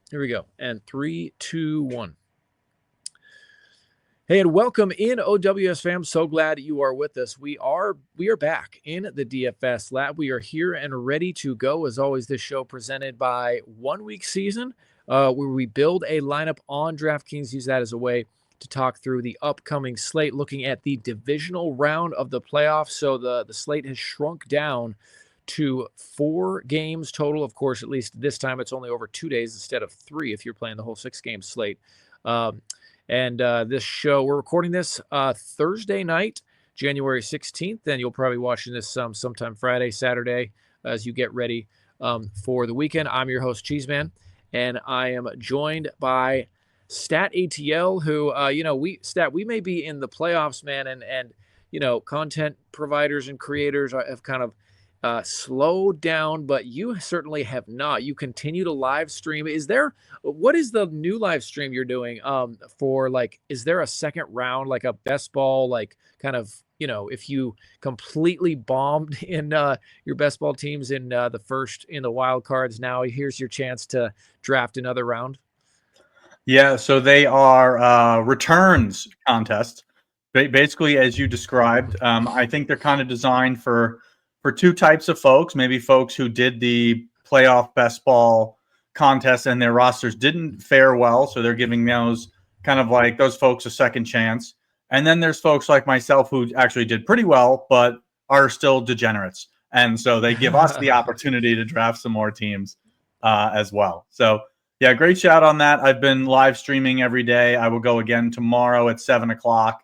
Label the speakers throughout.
Speaker 1: Here we go. And 3, 2, 1. Hey, and welcome in, OWS fam. So glad you are with us. We are back in the DFS lab. We are here and ready to go. As always, this show presented by 1 Week Season, where we build a lineup on DraftKings. Use that as a way to talk through the upcoming slate, looking at the divisional round of the playoffs. So the slate has shrunk down to 4 games total. Of course, at least this time it's only over 2 days instead of 3 if you're playing the whole 6-game slate. And this show, we're recording this Thursday night, January 16th, and you'll probably be watching this sometime Friday, Saturday, as you get ready for the weekend. I'm your host, Cheeseman, and I am joined by StatATL, who, we may be in the playoffs, man, and content providers and creators have kind of slowed down, but you certainly have not. You continue to live stream. What is the new live stream you're doing for, like, is there a second round, like a best ball, like kind of, if you completely bombed in your best ball teams in the wild cards, now here's your chance to draft another round?
Speaker 2: Yeah, so they are returns contests. Basically, as you described, I think they're kind of designed for two types of folks. Maybe folks who did the playoff best ball contest and their rosters didn't fare well, so they're giving those kind of like those folks a second chance. And then there's folks like myself who actually did pretty well, but are still degenerates, and so they give us the opportunity to draft some more teams as well. So. Yeah, great shout on that. I've been live streaming every day. I will go again tomorrow at 7 o'clock,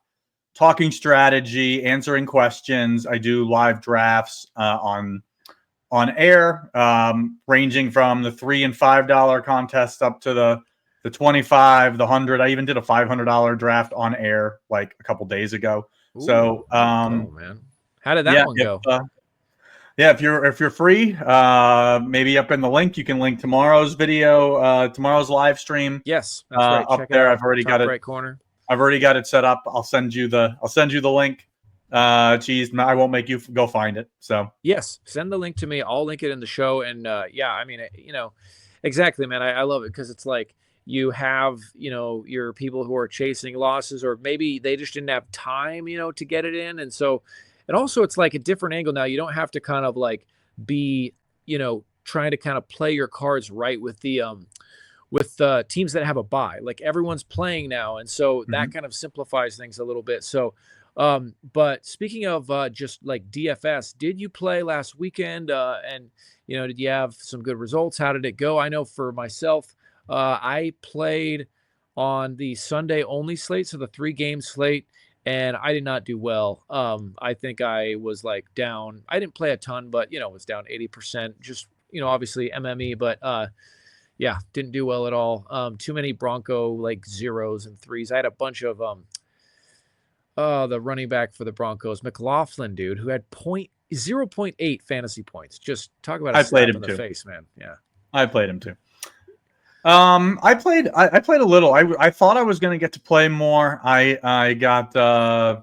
Speaker 2: talking strategy, answering questions. I do live drafts on air, ranging from the $3 and $5 contests up to the 25, the 100. I even did a $500 draft on air like a couple days ago.
Speaker 1: Ooh,
Speaker 2: so,
Speaker 1: man, how did that one go?
Speaker 2: Yeah, if you're free, maybe up in the link, you can link tomorrow's video, tomorrow's live stream.
Speaker 1: Yes, that's right.
Speaker 2: Up
Speaker 1: Check
Speaker 2: there,
Speaker 1: it out.
Speaker 2: I've already got it.
Speaker 1: Right corner.
Speaker 2: I've already got it set up. I'll send you the link. Cheese, I won't make you go find it. So
Speaker 1: yes, send the link to me. I'll link it in the show. And exactly, man. I love it because it's like you have your people who are chasing losses, or maybe they just didn't have time to get it in, and so. And also, it's like a different angle now. You don't have to kind of like be, trying to kind of play your cards right with the teams that have a bye. Like everyone's playing now, and so that kind of simplifies things a little bit. So, but speaking of just like DFS, did you play last weekend? And did you have some good results? How did it go? I know for myself, I played on the Sunday only slate, so the 3-game slate. And I did not do well. I think I was like down. I didn't play a ton, but was down 80%. Just obviously MME, but yeah, didn't do well at all. Too many Bronco like 0s and 3s. I had a bunch of the running back for the Broncos, McLaughlin, dude, who had 0.8 fantasy points. Just talk about a slap in the face, man. Yeah,
Speaker 2: I played him too. I played a little. I thought I was going to get to play more. I got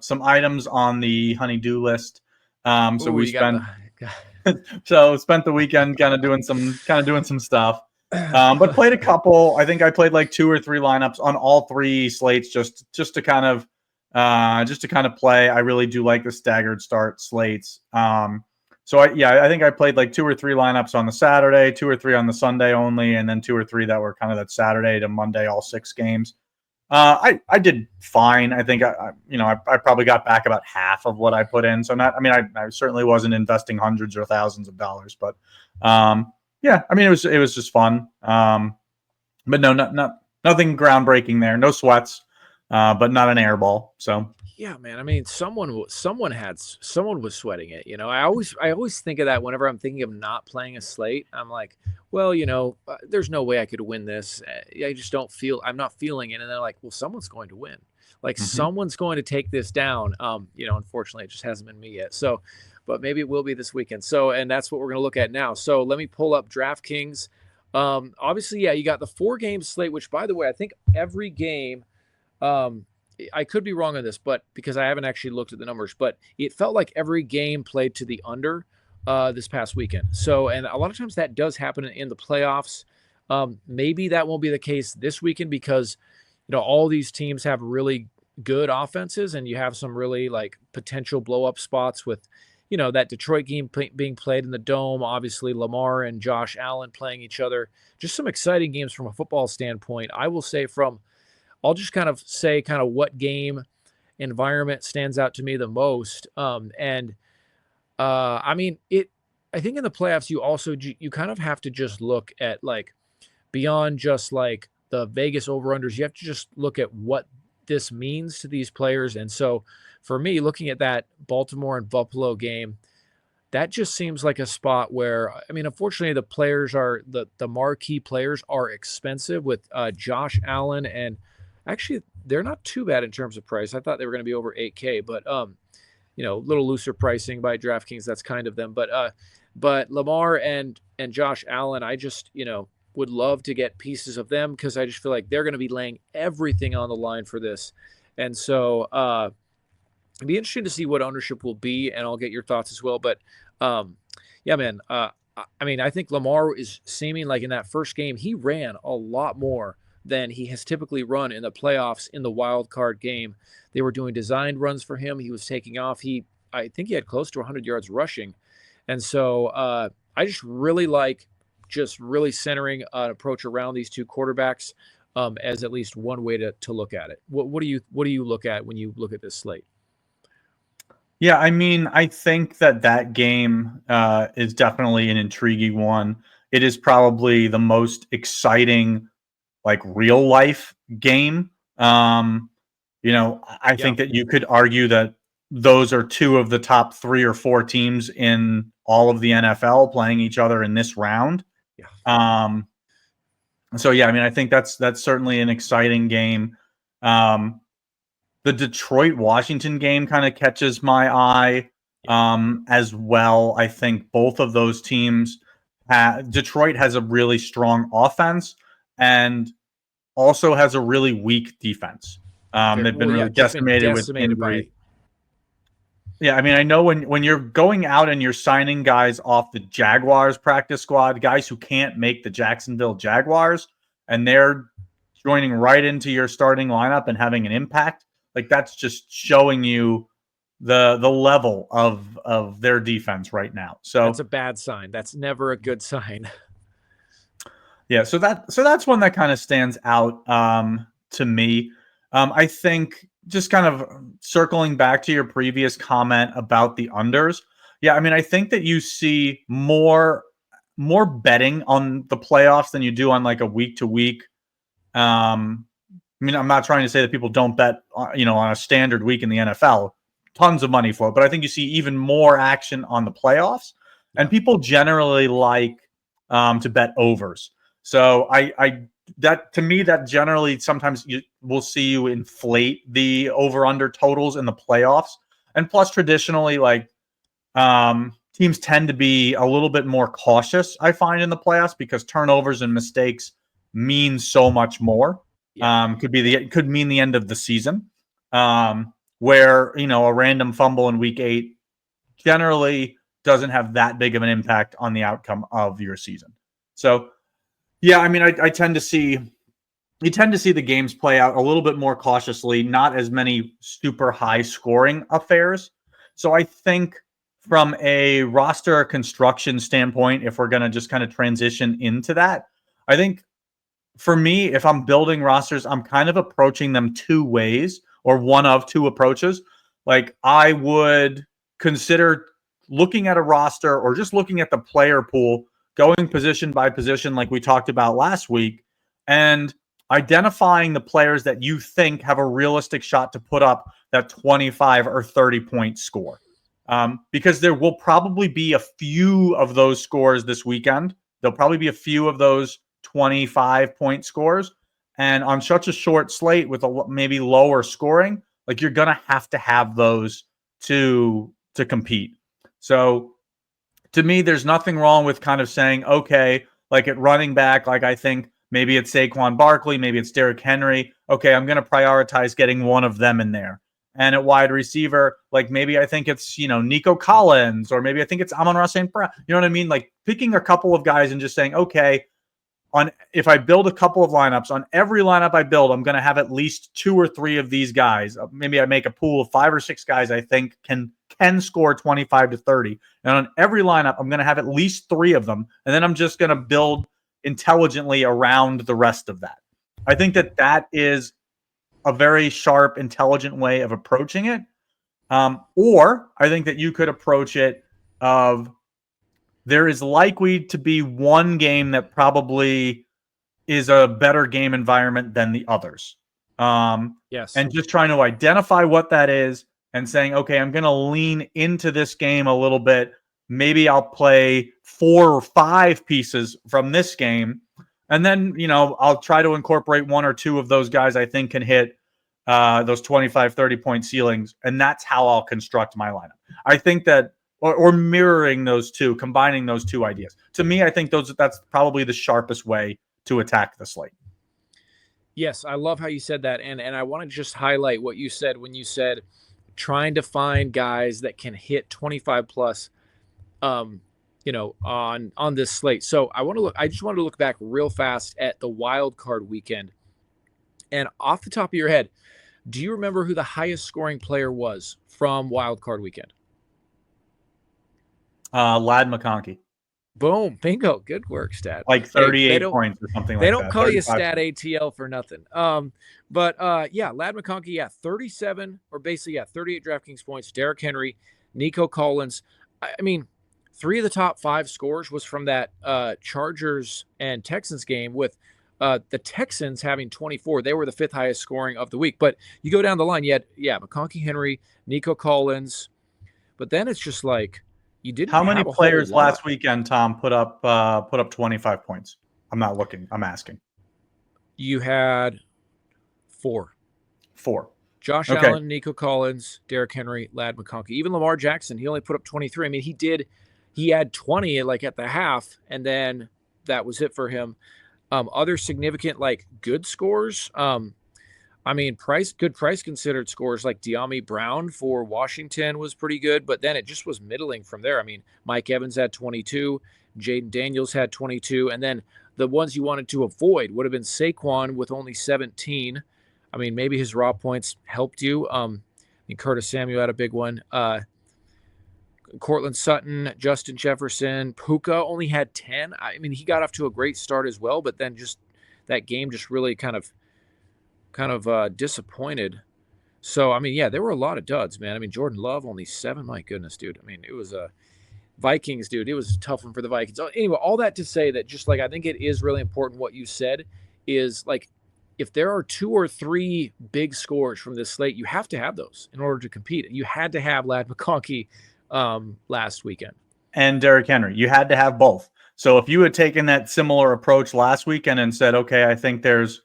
Speaker 2: some items on the honey-do list. So we spent spent the weekend kind of doing some stuff. But played a couple. I think I played like 2 or 3 lineups on all 3 slates just to kind of play. I really do like the staggered start slates. So I think I played like 2 or 3 lineups on the Saturday, 2 or 3 on the Sunday only, and then 2 or 3 that were kind of that Saturday to Monday, all 6 games. I did fine. I think I probably got back about half of what I put in. So I certainly wasn't investing hundreds or thousands of dollars, but it was just fun. But no, nothing groundbreaking there. No sweats, but not an airball. So.
Speaker 1: Yeah, man. I mean, someone was sweating it. I always think of that whenever I'm thinking of not playing a slate. I'm like, well, there's no way I could win this. I just I'm not feeling it. And they're like, well, someone's going to win. Like someone's going to take this down. Unfortunately, it just hasn't been me yet. So, but maybe it will be this weekend. So, and that's what we're going to look at now. So let me pull up DraftKings. Obviously, yeah, you got the 4-game slate, which, by the way, I think every game, I could be wrong on this, but because I haven't actually looked at the numbers, but it felt like every game played to the under this past weekend. So, and a lot of times that does happen in the playoffs. Maybe that won't be the case this weekend because, all these teams have really good offenses and you have some really like potential blow up spots with, that Detroit game being played in the Dome, obviously Lamar and Josh Allen playing each other. Just some exciting games from a football standpoint. I'll just kind of say kind of what game environment stands out to me the most. I mean, I think in the playoffs, you kind of have to just look at like beyond just like the Vegas over-unders, you have to just look at what this means to these players. And so for me, looking at that Baltimore and Buffalo game, that just seems like a spot where, I mean, unfortunately, the marquee players are expensive with Josh Allen, and actually they're not too bad in terms of price. I thought they were going to be over 8K, but a little looser pricing by DraftKings. That's kind of them. But Lamar and Josh Allen, I just, would love to get pieces of them because I just feel like they're going to be laying everything on the line for this. And so it'd be interesting to see what ownership will be, and I'll get your thoughts as well. But yeah, man, I mean, I think Lamar is seeming like in that first game, he ran a lot more than he has typically run in the playoffs in the wild card game. They were doing designed runs for him. He was taking off. I think he had close to 100 yards rushing. And so I just really like really centering an approach around these two quarterbacks as at least one way to look at it. What do you look at when you look at this slate?
Speaker 2: Yeah, I mean, I think that game is definitely an intriguing one. It is probably the most exciting, like real life game. I think that you could argue that those are two of the top 3 or 4 teams in all of the NFL playing each other in this round.
Speaker 1: Yeah.
Speaker 2: So yeah, I mean, I think that's certainly an exciting game. The Detroit Washington game kind of catches my eye as well. I think both of those teams, Detroit has a really strong offense and also has a really weak defense. They've been really decimated with injury. Yeah, I mean, I know when you're going out and you're signing guys off the Jaguars practice squad, guys who can't make the Jacksonville Jaguars, and they're joining right into your starting lineup and having an impact, like that's just showing you the level of their defense right now. So
Speaker 1: that's a bad sign. That's never a good sign.
Speaker 2: Yeah, so that's one that kind of stands out to me. I think just kind of circling back to your previous comment about the unders. Yeah, I mean, I think that you see more betting on the playoffs than you do on like a week to week. I mean, I'm not trying to say that people don't bet, on a standard week in the NFL. Tons of money flow, but I think you see even more action on the playoffs, and people generally like to bet overs. So that to me, that generally sometimes we'll see you inflate the over under totals in the playoffs. And plus traditionally, like teams tend to be a little bit more cautious, I find, in the playoffs because turnovers and mistakes mean so much more. Could mean the end of the season. Where, a random fumble in week 8 generally doesn't have that big of an impact on the outcome of your season. So yeah, I mean, I tend to see the games play out a little bit more cautiously, not as many super high scoring affairs. So I think from a roster construction standpoint, if we're going to just kind of transition into that, I think for me, if I'm building rosters, I'm kind of approaching them 2 ways or one of 2 approaches. Like I would consider looking at a roster or just looking at the player pool, going position by position like we talked about last week, and identifying the players that you think have a realistic shot to put up that 25 or 30 point score. Because there will probably be a few of those scores this weekend. There'll probably be a few of those 25 point scores. And on such a short slate with maybe lower scoring, like you're going to have those to compete. So to me, there's nothing wrong with kind of saying, okay, like at running back, like I think maybe it's Saquon Barkley, maybe it's Derrick Henry. Okay, I'm going to prioritize getting one of them in there. And at wide receiver, like maybe I think it's, Nico Collins, or maybe I think it's Amon-Ra St. Brown. You know what I mean? Like picking a couple of guys and just saying, okay, if I build a couple of lineups, on every lineup I build, I'm going to have at least 2 or 3 of these guys. Maybe I make a pool of 5 or 6 guys I think can score 25 to 30. And on every lineup, I'm going to have at least 3 of them. And then I'm just going to build intelligently around the rest of that. I think that is a very sharp, intelligent way of approaching it. Or I think that you could approach it of there is likely to be one game that probably is a better game environment than the others.
Speaker 1: Yes.
Speaker 2: And just trying to identify what that is and saying, okay, I'm going to lean into this game a little bit. Maybe I'll play 4 or 5 pieces from this game. And then, I'll try to incorporate 1 or 2 of those guys I think can hit those 25, 30-point ceilings. And that's how I'll construct my lineup. I think that, or mirroring those two, combining those two ideas. To me, I think that's probably the sharpest way to attack the slate.
Speaker 1: Yes, I love how you said that. And I want to just highlight what you said when you said trying to find guys that can hit 25 plus on this slate. So I just want to look back real fast at the wild card weekend. And off the top of your head, do you remember who the highest scoring player was from wild card weekend?
Speaker 2: Lad McConkey.
Speaker 1: Boom, bingo, good work, Stat.
Speaker 2: Like 38 points or something like that.
Speaker 1: They don't call you StatATL for nothing. But Lad McConkey, 37 or basically 38 DraftKings points. Derrick Henry, Nico Collins. I mean, 3 of the top 5 scores was from that Chargers and Texans game, with the Texans having 24. They were the 5th highest scoring of the week. But you go down the line, McConkey, Henry, Nico Collins. But then it's just like, you didn't.
Speaker 2: How many players last weekend, Tom, put up 25 points? I'm not looking. I'm asking.
Speaker 1: You had 4.
Speaker 2: 4.
Speaker 1: Josh Allen, Nico Collins, Derrick Henry, Lad McConkey. Even Lamar Jackson, he only put up 23. I mean, he had 20 like at the half, and then that was it for him. Other significant good scores. Good price considered scores like De'Ami Brown for Washington was pretty good, but then it just was middling from there. I mean, Mike Evans had 22, Jaden Daniels had 22, and then the ones you wanted to avoid would have been Saquon with only 17. I mean, maybe his raw points helped you. Curtis Samuel had a big one. Cortland Sutton, Justin Jefferson, Puka only had 10. I mean, he got off to a great start as well, but then just that game just really kind of disappointed. So, I mean, there were a lot of duds, man. I mean, Jordan Love, only 7. My goodness, dude. I mean, it was a Vikings, dude. It was a tough one for the Vikings. So, anyway, all that to say that just I think it is really important what you said is if there are 2 or 3 big scores from this slate, you have to have those in order to compete. You had to have Lad McConkey last weekend.
Speaker 2: And Derrick Henry. You had to have both. So if you had taken that similar approach last weekend and said, okay, I think there's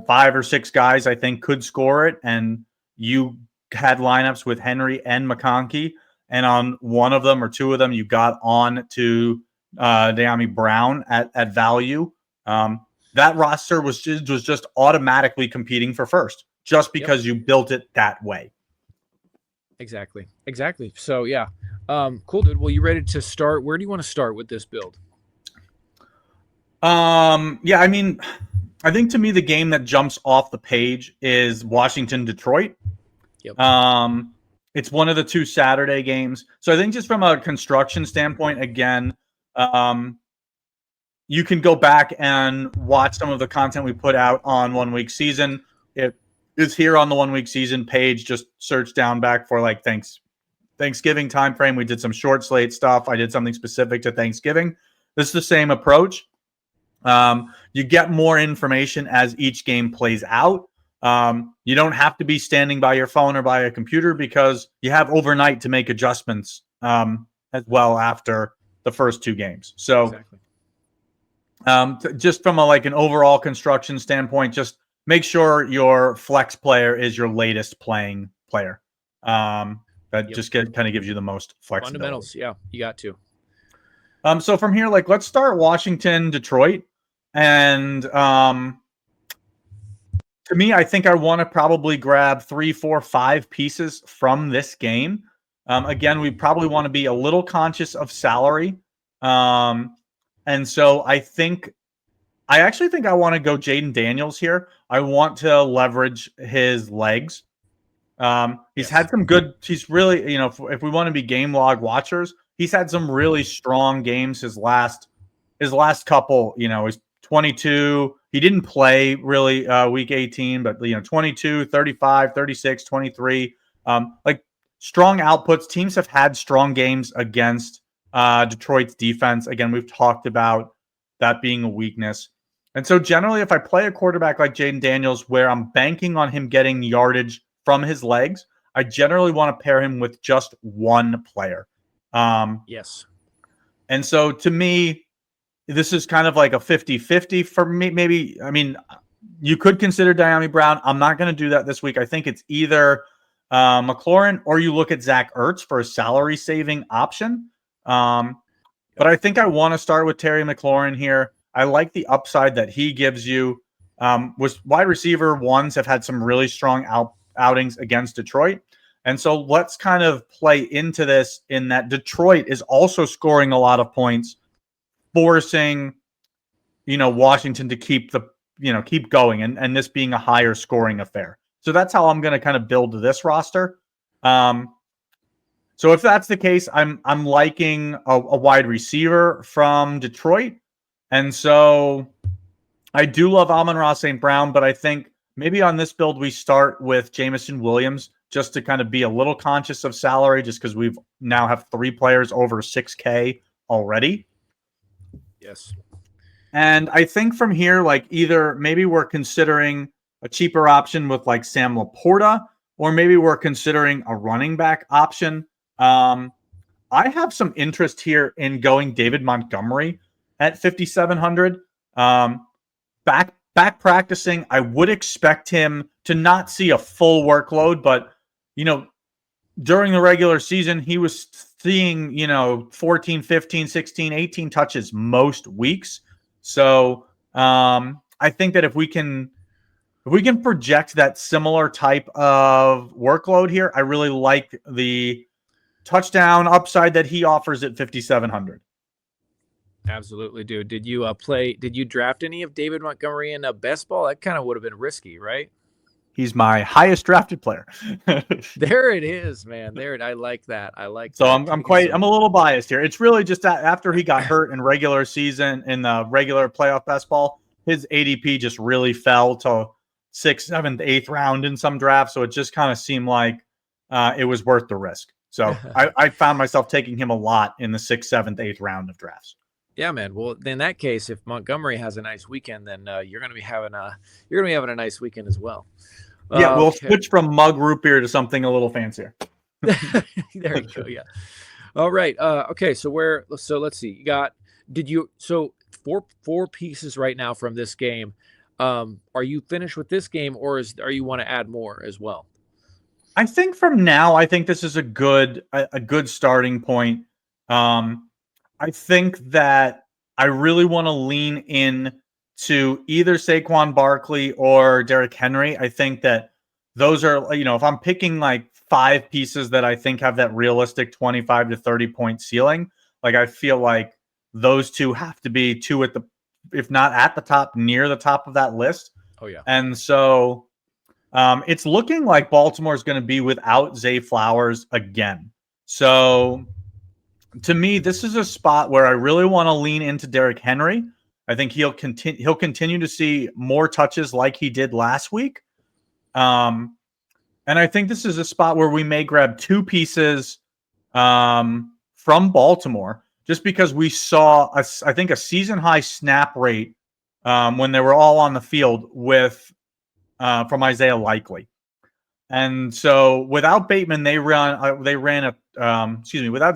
Speaker 2: 5 or 6 guys I think could score it, and you had lineups with Henry and McConkey, and on one of them or 2 of them you got on to De'Ami Brown at value, that roster was just automatically competing for first just because you built it that way.
Speaker 1: Exactly. So cool, dude. Well, you ready to start? Where do you want to start with this build?
Speaker 2: I mean, I think to me the game that jumps off the page is Washington-Detroit.
Speaker 1: Yep.
Speaker 2: It's one of the 2 Saturday games. So I think just from a construction standpoint, again, you can go back and watch some of the content we put out on 1 Week Season. It is here on the 1 Week Season page. Just search down back for Thanksgiving time frame. We did some short slate stuff. I did something specific to Thanksgiving. This is the same approach. You get more information as each game plays out. You don't have to be standing by your phone or by a computer because you have overnight to make adjustments as well after the first 2 games. So just from an overall construction standpoint, just make sure your flex player is your latest playing player. Just kind of gives you the most flexibility.
Speaker 1: Fundamentals, you got to.
Speaker 2: So from here, let's start Washington, Detroit. And to me, I think I want to probably grab 3, 4, 5 pieces from this game. Again, we probably want to be a little conscious of salary. And so I think I actually think I want to go Jaden Daniels here. I want to leverage his legs. He's had some good. He's really, if we want to be game log watchers, he's had some really strong games. His last couple, he's 22. He didn't play really week 18, but 22, 35, 36, 23. Like strong outputs. Teams have had strong games against Detroit's defense. Again, we've talked about that being a weakness. And so generally, if I play a quarterback like Jaden Daniels, where I'm banking on him getting yardage from his legs, I generally want to pair him with just one player.
Speaker 1: Yes.
Speaker 2: And so to me, this is kind of like a 50-50 for me. Maybe, I mean, you could consider Diami Brown. I'm not going to do that this week. I think it's either McLaurin or you look at Zach Ertz for a salary saving option. But I think I want to start with Terry McLaurin here. I like the upside that he gives you. Was wide receiver ones have had some really strong outings against Detroit. And so let's kind of play into this in that Detroit is also scoring a lot of points, forcing, Washington to keep going and this being a higher scoring affair. So that's how I'm going to kind of build this roster. So if that's the case, I'm liking a wide receiver from Detroit. And so I do love Amon-Ra St. Brown, but I think maybe on this build we start with Jameson Williams just to kind of be a little conscious of salary, just because we've now have 3 players over 6K already.
Speaker 1: Yes.
Speaker 2: And I think from here, like either maybe we're considering a cheaper option with like Sam Laporta, or maybe we're considering a running back option. I have some interest here in going David Montgomery at 5,700. Back practicing, I would expect him to not see a full workload, but during the regular season, he was seeing 14, 15, 16, 18 touches most weeks. So I think that if we can project that similar type of workload here, I really like the touchdown upside that he offers at 5,700.
Speaker 1: Absolutely, dude. Did you draft any of David Montgomery in a best ball? That kind of would have been risky, right?
Speaker 2: He's my highest drafted player.
Speaker 1: There it is, man. I like that.
Speaker 2: So I'm a little biased here. It's really just that after he got hurt in regular season in the regular playoff best ball, his ADP just really fell to 6th, 7th, 8th round in some drafts. So it just kind of seemed like it was worth the risk. So I found myself taking him a lot in the 6th, 7th, 8th round of drafts.
Speaker 1: Yeah, man. Well, in that case, if Montgomery has a nice weekend, then you're going to be having a nice weekend as well.
Speaker 2: Yeah, we'll switch from mug root beer to something a little fancier.
Speaker 1: There you go. Yeah. All right. Okay. So let's see. So four pieces right now from this game. Are you finished with this game, or are you want to add more as well?
Speaker 2: I think from now, I think this is a good starting point. I think that I really want to lean in to either Saquon Barkley or Derrick Henry. I think that those are, if I'm picking like 5 pieces that I think have that realistic 25 to 30 point ceiling, like I feel like those 2 have to be 2 at the, if not at the top, near the top of that list.
Speaker 1: Oh yeah.
Speaker 2: And so it's looking like Baltimore is going to be without Zay Flowers again. So to me, this is a spot where I really want to lean into Derrick Henry. I think he'll continue to see more touches like he did last week. And I think this is a spot where we may grab 2 pieces from Baltimore, just because we saw, I think, a season-high snap rate when they were all on the field with from Isaiah Likely. And so without Bateman, without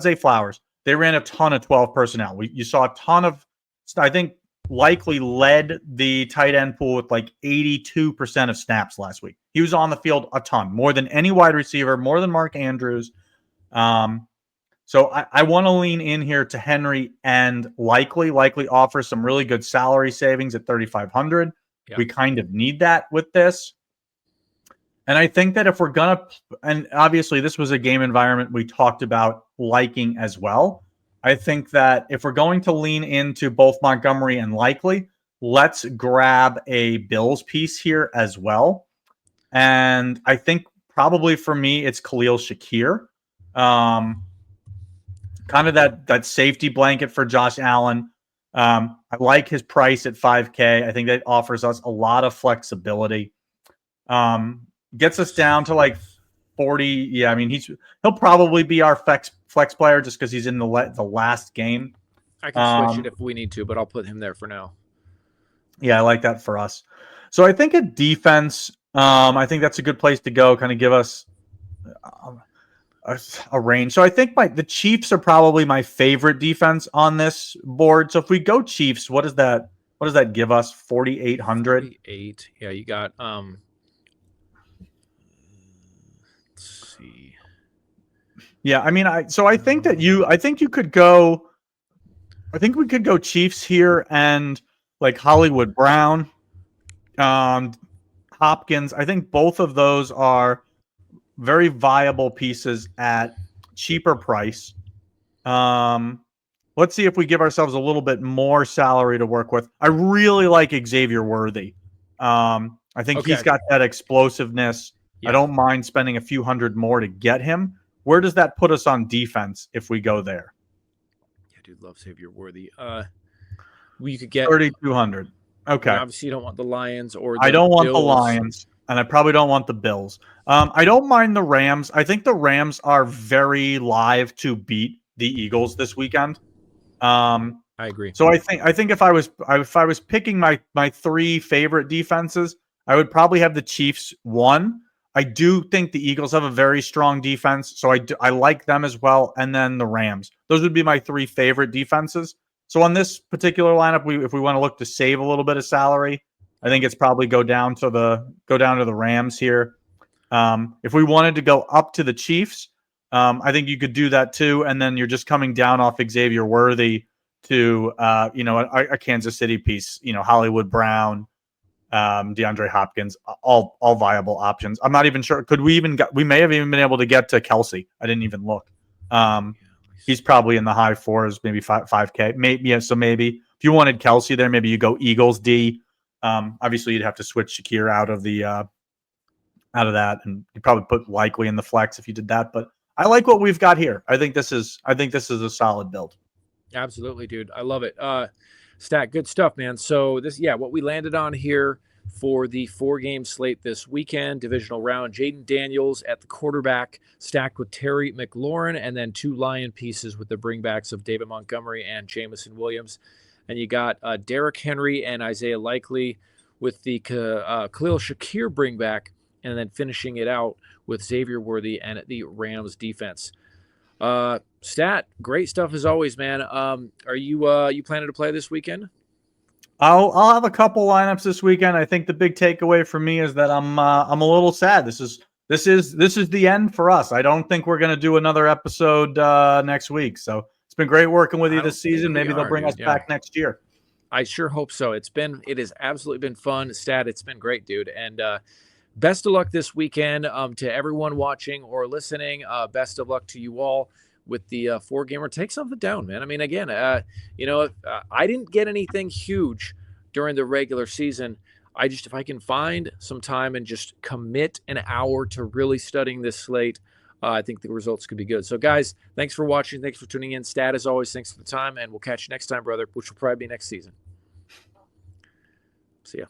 Speaker 2: Zay Flowers, they ran a ton of 12 personnel. You saw a ton of, I think, Likely led the tight end pool with like 82% of snaps last week. He was on the field a ton, more than any wide receiver, more than Mark Andrews. So I want to lean in here to Henry and Likely. Likely offers some really good salary savings at 3,500. Yep. We kind of need that with this. And I think that if we're going to, and obviously this was a game environment we talked about liking as well. I think that if we're going to lean into both Montgomery and Likely, let's grab a Bills piece here as well. And I think probably for me, it's Khalil Shakir. Kind of that safety blanket for Josh Allen. I like his price at 5K. I think that offers us a lot of flexibility. Gets us down to like 40. Yeah, I mean he'll probably be our flex player just because he's in the last game.
Speaker 1: I can switch it if we need to, but I'll put him there for now.
Speaker 2: Yeah, I like that for us. So I think at defense, I think that's a good place to go. Kind of give us a range. So I think the Chiefs are probably my favorite defense on this board. So if we go Chiefs, what does that give us? 4,800.
Speaker 1: 48. Yeah, you got let's see.
Speaker 2: Yeah, I mean, I think you could go. I think we could go Chiefs here and like Hollywood Brown, Hopkins. I think both of those are very viable pieces at cheaper price. Let's see if we give ourselves a little bit more salary to work with. I really like Xavier Worthy. I think he's got that explosiveness. Yeah. I don't mind spending a few hundred more to get him. Where does that put us on defense if we go there?
Speaker 1: Yeah, dude, love Xavier Worthy. We could get
Speaker 2: 3,200. Okay.
Speaker 1: Obviously, you don't want the Lions or the
Speaker 2: I don't want
Speaker 1: Bills.
Speaker 2: the Lions, and I probably don't want the Bills. I don't mind the Rams. I think the Rams are very live to beat the Eagles this weekend.
Speaker 1: I agree.
Speaker 2: So I think if I was picking my three favorite defenses, I would probably have the Chiefs 1. I do think the Eagles have a very strong defense, so I like them as well, and then the Rams. Those would be my three favorite defenses. So on this particular lineup, if we want to look to save a little bit of salary, I think it's probably go down to the Rams here. If we wanted to go up to the Chiefs, I think you could do that too, and then you're just coming down off Xavier Worthy to a Kansas City piece. Hollywood Brown, DeAndre Hopkins, all viable options. I'm not even sure. We may have even been able to get to Kelsey. I didn't even look. He's probably in the high 4s, maybe 5K. Maybe, yeah, so maybe if you wanted Kelsey there, maybe you go Eagles D. Obviously, you'd have to switch Shakir out of that, and you probably put likely in the flex if you did that. But I like what we've got here. I think this is a solid build.
Speaker 1: Absolutely, dude. I love it. Stat, good stuff, man. So what we landed on here for the 4-game slate this weekend, divisional round, Jaden Daniels at the quarterback, stacked with Terry McLaurin, and then 2 Lion pieces with the bringbacks of David Montgomery and Jamison Williams. And you got Derrick Henry and Isaiah Likely with the Khalil Shakir bringback, and then finishing it out with Xavier Worthy and the Rams defense. Stat, great stuff as always, man. Are you planning to play this weekend?
Speaker 2: I'll have a couple lineups this weekend. I think the big takeaway for me is that I'm a little sad. This is the end for us. I don't think we're gonna do another episode next week. So it's been great working with you this season. Maybe they'll bring us back next year.
Speaker 1: I sure hope so. It has absolutely been fun. Stat, it's been great, dude. And best of luck this weekend to everyone watching or listening. Best of luck to you all with the 4-gamer. Take something down, man. I mean, again, I didn't get anything huge during the regular season. If I can find some time and just commit an hour to really studying this slate, I think the results could be good. So, guys, thanks for watching. Thanks for tuning in. Stat, as always, thanks for the time, and we'll catch you next time, brother, which will probably be next season. See ya.